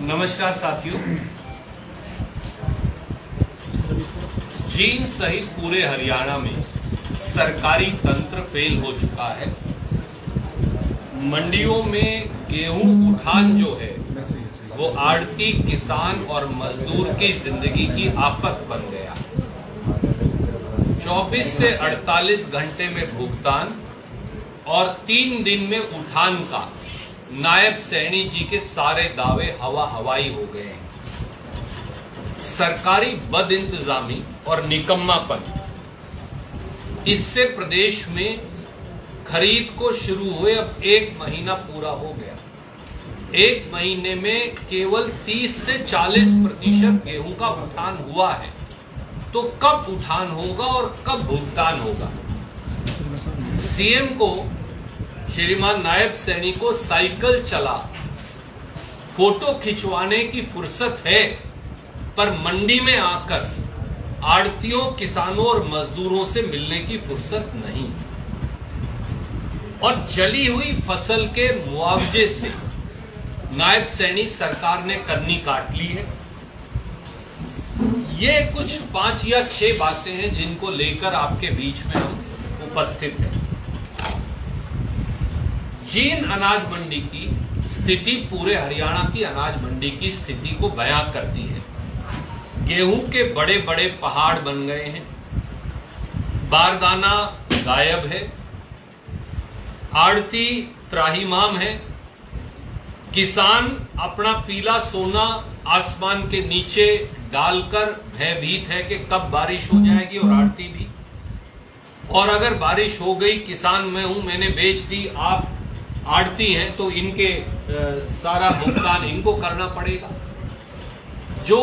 नमस्कार साथियों, जींद सहित पूरे हरियाणा में सरकारी तंत्र फेल हो चुका है। मंडियों में गेहूं उठान जो है वो आड़ती, किसान और मजदूर की जिंदगी की आफत बन गया। 24 से 48 घंटे में भुगतान और 3 दिन में उठान का नायब सैनी जी के सारे दावे हवाई हो गए हैं। सरकारी बदइंतजामी और निकम्मापन, इससे प्रदेश में खरीद को शुरू हुए अब 1 महीना पूरा हो गया। 1 महीने में केवल 30 से 40% गेहूं का उठान हुआ है। तो कब उठान होगा और कब भुगतान होगा? सीएम को, श्रीमान नायब सैनी को साइकिल चला फोटो खिंचवाने की फुर्सत है, पर मंडी में आकर आड़तियों, किसानों और मजदूरों से मिलने की फुर्सत नहीं। और जली हुई फसल के मुआवजे से नायब सैनी सरकार ने कन्नी काट ली है। ये कुछ 5 या 6 बातें हैं जिनको लेकर आपके बीच में हम उपस्थित हैं। जींद अनाज मंडी की स्थिति पूरे हरियाणा की अनाज मंडी की स्थिति को बयां करती है। गेहूं के बड़े बड़े पहाड़ बन गए हैं, बारदाना गायब है, आड़ती त्राहिमाम है, किसान अपना पीला सोना आसमान के नीचे डालकर भयभीत है कि कब बारिश हो जाएगी, और आड़ती भी। और अगर बारिश हो गई, किसान मैं हूं, मैंने बेच दी, आप आड़ती हैं, तो इनके सारा भुगतान इनको करना पड़ेगा। जो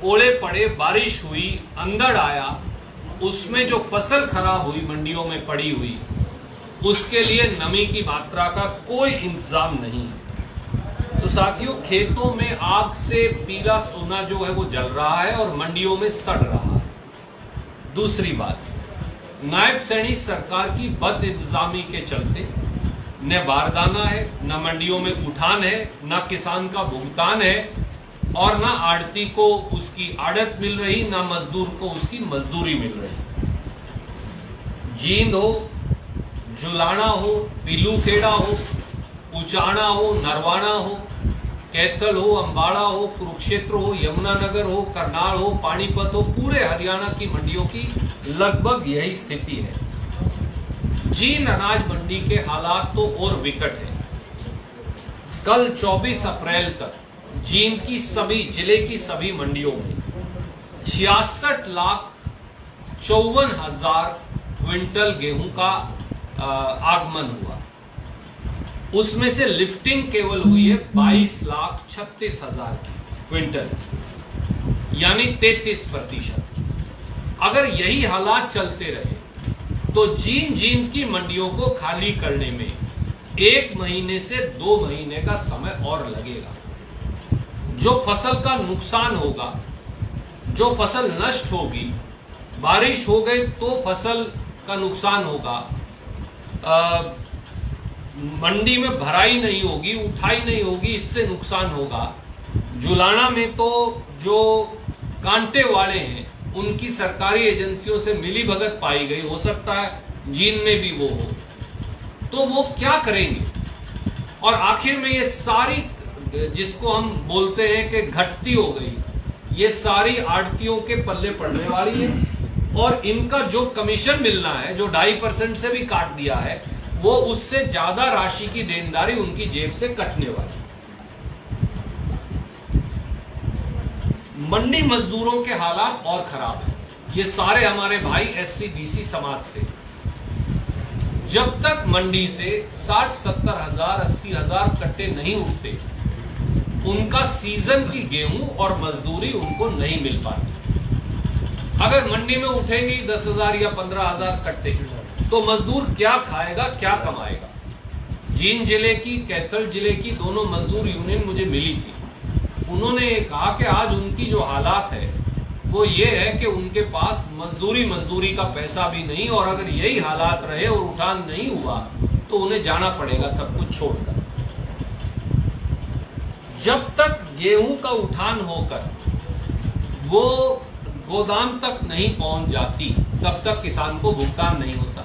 ओले पड़े, बारिश हुई, अंधड़ आया, उसमें जो फसल खराब हुई मंडियों में पड़ी हुई, उसके लिए नमी की मात्रा का कोई इंतजाम नहीं है। तो साथियों, खेतों में आग से पीला सोना जो है वो जल रहा है और मंडियों में सड़ रहा है। दूसरी बात, नायब सैनी सरकार की बद इंतजामी के चलते न बारदाना है, न मंडियों में उठान है, न किसान का भुगतान है, और न आड़ती को उसकी आड़त मिल रही, न मजदूर को उसकी मजदूरी मिल रही। जींद हो, जुलाना हो, पीलूखेड़ा हो, उचाना हो, नरवाना हो, कैथल हो, अंबाड़ा हो, कुरुक्षेत्र हो, यमुनानगर हो, करनाल हो, पानीपत हो, पूरे हरियाणा की मंडियों की लगभग यही स्थिति है। जींद अनाज मंडी के हालात तो और विकट है। कल 24 अप्रैल तक जींद की सभी जिले की सभी मंडियों में 66,54,000 क्विंटल गेहूं का आगमन हुआ। उसमें से लिफ्टिंग केवल हुई है 22,36,000 क्विंटल, यानी 33%। अगर यही हालात चलते रहे तो जींद की मंडियों को खाली करने में 1 महीने से 2 महीने का समय और लगेगा। जो फसल का नुकसान होगा, जो फसल नष्ट होगी, बारिश हो गई तो फसल का नुकसान होगा, मंडी में भराई नहीं होगी, उठाई नहीं होगी, इससे नुकसान होगा। जुलाना में तो जो कांटे वाले हैं उनकी सरकारी एजेंसियों से मिलीभगत पाई गई, हो सकता है जींद में भी वो हो, तो वो क्या करेंगे? और आखिर में ये सारी, जिसको हम बोलते हैं कि घटती हो गई, ये सारी आड़तियों के पल्ले पड़ने वाली है, और इनका जो कमीशन मिलना है, जो 2.5% से भी काट दिया है, वो उससे ज्यादा राशि की देनदारी उनकी जेब से कटने वाली। मंडी मजदूरों के हालात और खराब है। ये सारे हमारे भाई SC BC समाज से, जब तक मंडी से 60-70 हजार 80 हजार कट्टे नहीं उठते, उनका सीजन की गेहूं और मजदूरी उनको नहीं मिल पाती। अगर मंडी में उठेंगी 10,000 या 15,000 कट्टे, तो मजदूर क्या खाएगा, क्या कमाएगा? जींद जिले की, कैथल जिले की दोनों मजदूर यूनियन मुझे मिली थी। उन्होंने कहा कि आज उनकी जो हालात है वो ये है कि उनके पास मजदूरी का पैसा भी नहीं, और अगर यही हालात रहे और उठान नहीं हुआ तो उन्हें जाना पड़ेगा सब कुछ छोड़कर। जब तक गेहूं का उठान होकर वो गोदाम तक नहीं पहुंच जाती तब तक किसान को भुगतान नहीं होता।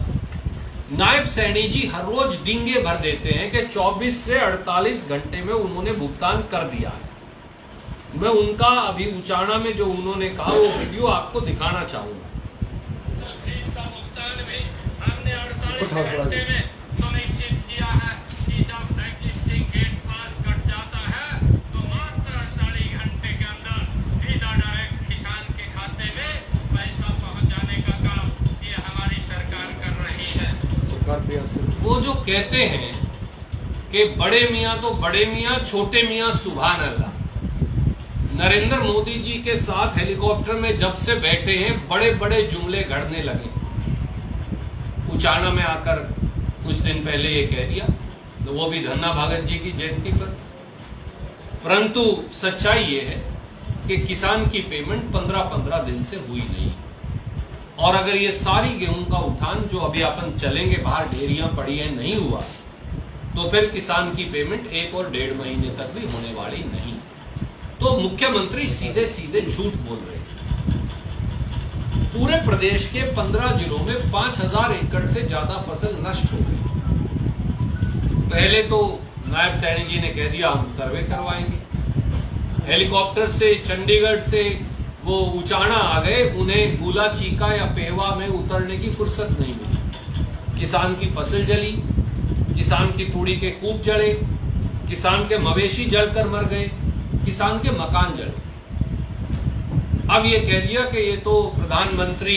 नायब सैनी जी हर रोज डींगे भर देते हैं कि 24 से 48 घंटे में उन्होंने भुगतान कर दिया है। मैं उनका अभी उचाना में जो उन्होंने कहा वो वीडियो आपको दिखाना चाहूंगा। भुगतान भी हमने 48 घंटे में सुनिश्चित किया है कि जब एग्जिस्टिंग गेट पास कट जाता है तो मात्र 48 घंटे के अंदर सीधा डायरेक्ट किसान के खाते में पैसा पहुंचाने का काम ये हमारी सरकार कर रही है। सरकार प्रयास कर। वो जो कहते हैं कि बड़े मियां तो बड़े मियां, छोटे मियां सुभान अल्लाह। नरेंद्र मोदी जी के साथ हेलीकॉप्टर में जब से बैठे हैं बड़े बड़े जुमले गढ़ने लगे। उचाना में आकर कुछ दिन पहले ये कह दिया, तो वो भी धन्ना भगत जी की जयंती पर। परंतु सच्चाई ये है कि किसान की पेमेंट 15-15 दिन से हुई नहीं। और अगर ये सारी गेहूं का उठान जो अभी अपन चलेंगे, बाहर ढेरियां पड़ी है, नहीं हुआ तो फिर किसान की पेमेंट 1 और 1.5 महीने तक भी होने वाली नहीं। तो मुख्यमंत्री सीधे सीधे झूठ बोल रहे हैं। पूरे प्रदेश के 15 जिलों में 5000 एकड़ से ज्यादा फसल नष्ट हो गई। पहले तो नायब सैनी जी ने कह दिया हम सर्वे करवाएंगे। हेलीकॉप्टर से चंडीगढ़ से वो उचाना आ गए, उन्हें गुला चीका या पेहवा में उतरने की फुर्सत नहीं मिली। किसान की फसल जली, किसान की तूड़ी के कूप जले, किसान के मवेशी जलकर मर गए, किसान के मकान जले। अब ये कह दिया कि ये तो प्रधानमंत्री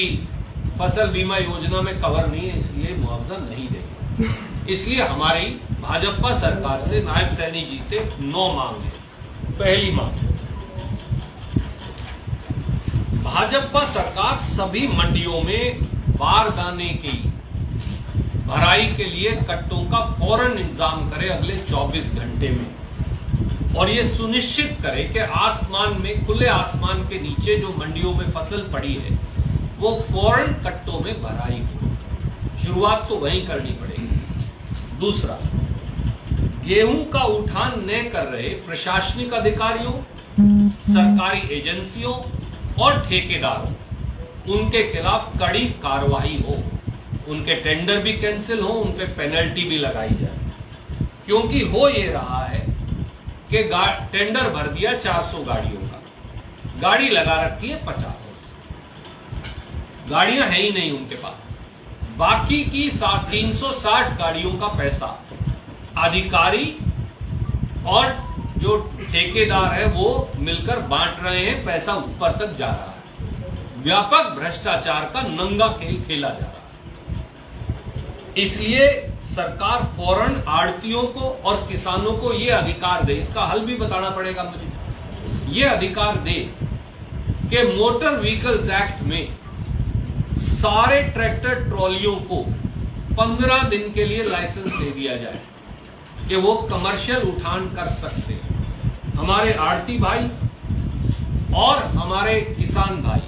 फसल बीमा योजना में कवर नहीं है, इसलिए मुआवजा नहीं देंगे। इसलिए हमारी भाजपा सरकार से, नायब सैनी जी से 9 मांग है। पहली मांग, भाजपा सरकार सभी मंडियों में बारदाने की भराई के लिए कट्टों का फौरन इंतजाम करे अगले 24 घंटे में। और ये सुनिश्चित करे कि आसमान में, खुले आसमान के नीचे जो मंडियों में फसल पड़ी है वो फौरन कट्टों में भराई हो। शुरुआत तो वहीं करनी पड़ेगी। दूसरा, गेहूं का उठान न कर रहे प्रशासनिक अधिकारियों, सरकारी एजेंसियों और ठेकेदारों, उनके खिलाफ कड़ी कार्रवाई हो। उनके टेंडर भी कैंसिल हो, उन पे पेनल्टी भी लगाई जाए। क्योंकि हो ये रहा है कि टेंडर भर दिया 400 गाड़ियों का, गाड़ी लगा रखी है 50, गाड़ियां है ही नहीं उनके पास। बाकी की 360 गाड़ियों का पैसा अधिकारी और जो ठेकेदार है वो मिलकर बांट रहे हैं, पैसा ऊपर तक जा रहा है। व्यापक भ्रष्टाचार का नंगा खेल खेला जा रहा है। इसलिए सरकार फौरन आड़तियों को और किसानों को यह अधिकार दे, इसका हल भी बताना पड़ेगा मुझे। यह अधिकार दे कि मोटर व्हीकल्स एक्ट में सारे ट्रैक्टर ट्रॉलियों को 15 दिन के लिए लाइसेंस दे दिया जाए कि वो कमर्शियल उठान कर सकते हैं। हमारे आड़ती भाई और हमारे किसान भाई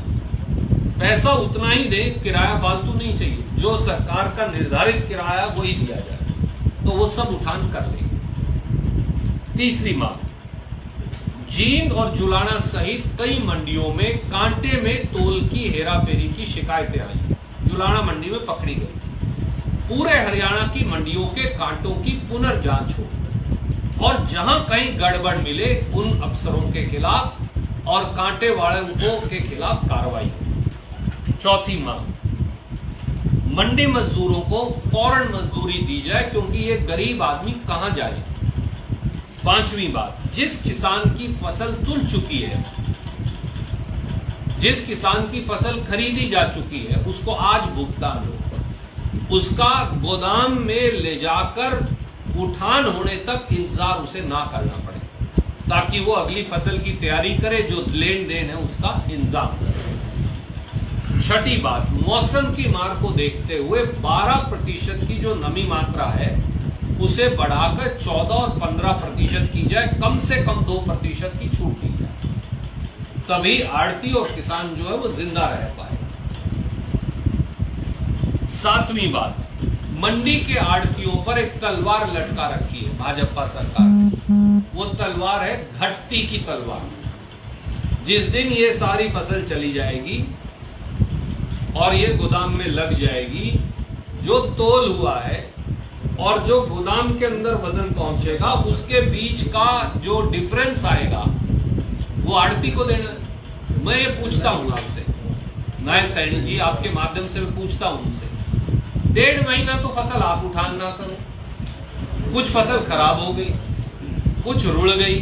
पैसा उतना ही दे, किराया फालतू नहीं चाहिए। जो सरकार का निर्धारित किराया वही दिया जाए, तो वो सब उठान कर लेंगे। तीसरी मांग, जींद और जुलाना सहित कई मंडियों में कांटे में तोल की हेराफेरी की शिकायतें आई। जुलाना मंडी में पकड़ी गई। पूरे हरियाणा की मंडियों के कांटों की पुनर्जांच हो और जहां कहीं गड़बड़ मिले उन अफसरों के खिलाफ और कांटे वालों के खिलाफ कार्रवाई हो। चौथी मांग, मंडी मजदूरों को फौरन मजदूरी दी जाए, क्योंकि ये गरीब आदमी कहां जाए। पांचवी बात, जिस किसान की फसल तुल चुकी है, जिस किसान की फसल खरीदी जा चुकी है, उसको आज भुगतान हो। उसका गोदाम में ले जाकर उठान होने तक इंतजार उसे ना करना पड़े, ताकि वो अगली फसल की तैयारी करे, जो लेन देन है उसका इंतजाम करे। छठी बात, मौसम की मार को देखते हुए 12% की जो नमी मात्रा है उसे बढ़ाकर 14 और 15% की जाए, कम से कम 2% की छूट दी जाए, तभी आड़ती और किसान जो है वो जिंदा रह पाए। सातवीं बात, मंडी के आड़तियों पर एक तलवार लटका रखी है भाजपा सरकार, वो तलवार है घटती की तलवार। जिस दिन ये सारी फसल चली जाएगी और ये गोदाम में लग जाएगी, जो तोल हुआ है और जो गोदाम के अंदर वजन पहुंचेगा, उसके बीच का जो डिफरेंस आएगा वो आड़ती को देना है। मैं ये पूछता हूं आपसे, नायब सैनी जी, आपके माध्यम से मैं पूछता हूं उनसे, 1.5 महीना तो फसल आप उठान ना करो, कुछ फसल खराब हो गई, कुछ रुड़ गई,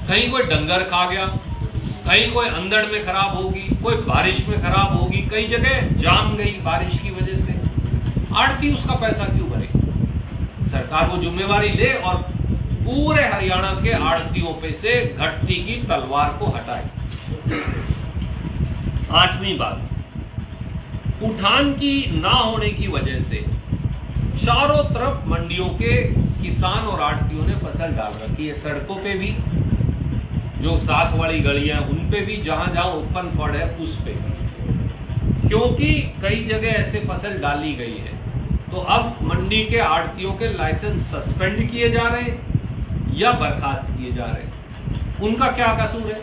कहीं कोई डंगर खा गया, कहीं कोई अंदर में खराब होगी, कोई बारिश में खराब होगी, कई जगह जाम गई बारिश की वजह से, आड़ती उसका पैसा क्यों भरे? सरकार वो जिम्मेवारी ले और पूरे हरियाणा के आड़तियों पे से घटती की तलवार को हटाए। 8वीं बात, उठान की ना होने की वजह से चारों तरफ मंडियों के किसान और आड़तियों ने फसल डाल रखी है, सड़कों पे भी, जो साथ वाली गलियां उन पे भी, जहां जहां ओपन फॉड है उस पे भी, क्योंकि कई जगह ऐसे फसल डाली गई है। तो अब मंडी के आड़तियों के लाइसेंस सस्पेंड किए जा रहे हैं या बर्खास्त किए जा रहे हैं। उनका क्या कसूर है?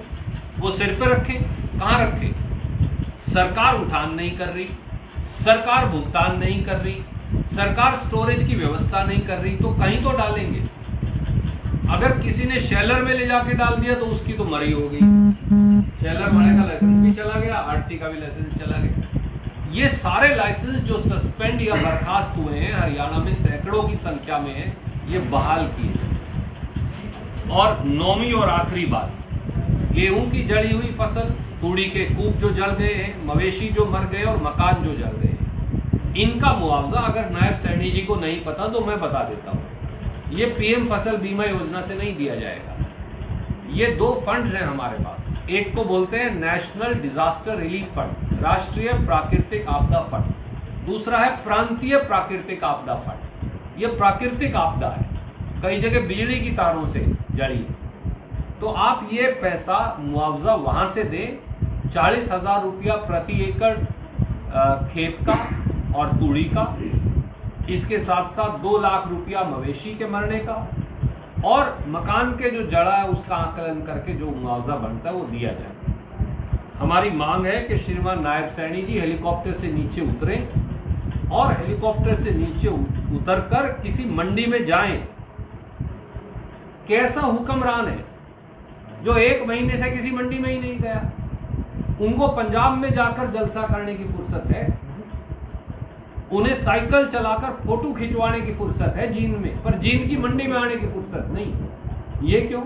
वो सिर पे रखे, कहां रखे? सरकार उठान नहीं कर रही, सरकार भुगतान नहीं कर रही, सरकार स्टोरेज की व्यवस्था नहीं कर रही, तो कहीं तो डालेंगे। अगर किसी ने शेलर में ले जाके डाल दिया तो उसकी तो मरी हो गई, शेलर वाले का लाइसेंस भी चला गया, आड़ती का भी लाइसेंस चला गया। ये सारे लाइसेंस जो सस्पेंड या बर्खास्त हुए हैं हरियाणा में सैकड़ों की संख्या में है, ये बहाल किए जाए। और 9वीं और आखिरी बात, गेहूं की जली हुई फसल, तूड़ी के कूप जो जल गए हैं, मवेशी जो मर गए और मकान जो जल गए, इनका मुआवजा अगर नायब सैनी जी को नहीं पता तो मैं बता देता हूं। ये पीएम फसल बीमा योजना से नहीं दिया जाएगा। ये 2 फंड हैं हमारे पास, एक को बोलते हैं नेशनल डिजास्टर रिलीफ फंड, राष्ट्रीय प्राकृतिक आपदा फंड, दूसरा है प्रांतीय प्राकृतिक आपदा फंड। ये प्राकृतिक आपदा है, कई जगह बिजली की तारों से जड़ी, तो आप ये पैसा मुआवजा वहां से दें, 40,000 रुपया प्रति एकड़ खेत का और तूड़ी का, इसके साथ साथ 2 लाख रुपया मवेशी के मरने का, और मकान के जो जड़ा है उसका आकलन करके जो मुआवजा बनता है वो दिया जाए। हमारी मांग है कि श्रीमान नायब सैनी जी हेलीकॉप्टर से नीचे उतरें और हेलीकॉप्टर से नीचे उतरकर किसी मंडी में जाएं। कैसा हुक्मरान है जो 1 महीने से किसी मंडी में ही नहीं गया? उनको पंजाब में जाकर जलसा करने की फुर्सत है, उन्हें साइकिल चलाकर फोटो खिंचवाने की फुर्सत है जींद में, पर जींद की मंडी में आने की फुर्सत नहीं। ये क्यों?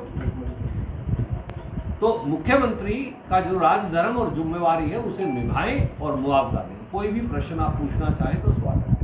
तो मुख्यमंत्री का जो राजधर्म और जिम्मेवारी है उसे निभाएं और मुआवजा दें। कोई भी प्रश्न आप पूछना चाहें तो स्वागत है।